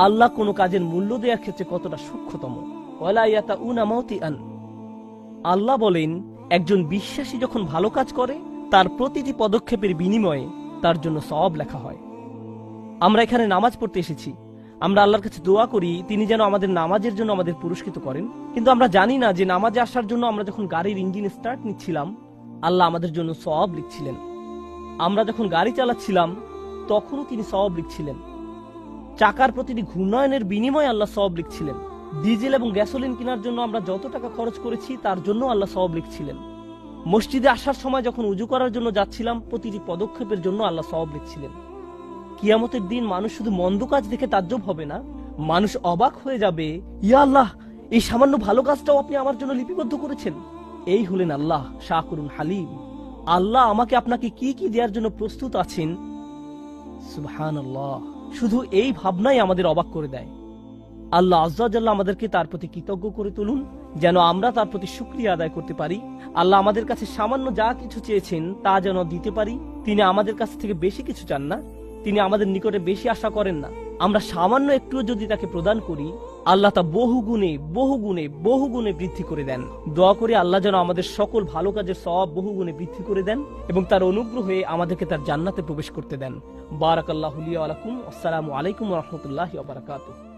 আল্লাহ কোনো কাজের মূল্য দেওয়ার ক্ষেত্রে কতটা সূক্ষ্মতম। ওয়ালা ইয়াতাউনা মাউতিআন, আল্লাহ বলেন একজন বিশ্বাসী যখন ভালো কাজ করে তার প্রতিটি পদক্ষেপের বিনিময়ে তার জন্য সওয়াব লেখা হয়। আমরা এখানে নামাজ পড়তে এসেছি, আমরা আল্লাহর কাছে দোয়া করি তিনি যেন আমাদের নামাজের জন্য আমাদের পুরস্কৃত করেন, কিন্তু আমরা জানি না যে নামাজে আসার জন্য আমরা যখন গাড়ির ইঞ্জিন স্টার্ট নিচ্ছিলাম আল্লাহ আমাদের জন্য সওয়াব লিখছিলেন। আমরা যখন গাড়ি চালাচ্ছিলাম তখনও তিনি সওয়াব লিখছিলেন। চাকার প্রতিটি ঘূর্ণায়নের বিনিময়ে আল্লাহ সওয়াব লিখছিলেন। ডিজেল এবং গ্যাসোলিন কেনার জন্য আমরা যত টাকা খরচ করেছি তার জন্য আল্লাহ সওয়াব লিখছিলেন। মসজিদে আসার সময় যখন উজু করার জন্য যাচ্ছিলাম প্রতিটি পদক্ষেপের জন্য আল্লাহ সওয়াব লিখছিলেন। কিয়ামতের দিন মানুষ শুধু মন্দ কাজ দেখে তাজ্জব হবে না, মানুষ অবাক হয়ে যাবে, ইয়া আল্লাহ, এই সামান্য ভালো কাজটাও আপনি আমার জন্য লিপিবদ্ধ করেছেন। এই হলেন আল্লাহ শাকুরুন হালিম। আল্লাহ আমাকে আপনাকে কি কি দেওয়ার জন্য প্রস্তুত আছেন। সুবহানাল্লাহ। শুধু এই ভাবনাই আমাদের অবাক করে দেয়। আল্লাহ আজ্জা ওয়া জাল্লা আমাদেরকে তার প্রতি কৃতজ্ঞ করে তুলুন, যেন আমরা তার প্রতি শুকরিয়া আদায় করতে পারি। আল্লাহ আমাদের কাছে সামান্য যা কিছু চেয়েছেন তা যেন দিতে পারি। তিনি আমাদের কাছ থেকে বেশি কিছু চান না, তিনি আমাদের নিকটে বেশি আশা করেন না। আমরা সামান্য একটু যদি তাকে প্রদান করি আল্লাহ তা বহু গুণে বহু গুণে বহু গুণে বৃদ্ধি করে দেন। দোয়া করি আল্লাহ যেন আমাদের সকল ভালো কাজের সওয়াব বহু গুণে বৃদ্ধি করে দেন এবং তার অনুগ্রহে আমাদেরকে তার জান্নাতে প্রবেশ করতে দেন। বারাকাল্লাহু লি ওয়া লাকুম। আসসালামু আলাইকুম ওয়া রাহমাতুল্লাহি ওয়া বারাকাতুহু।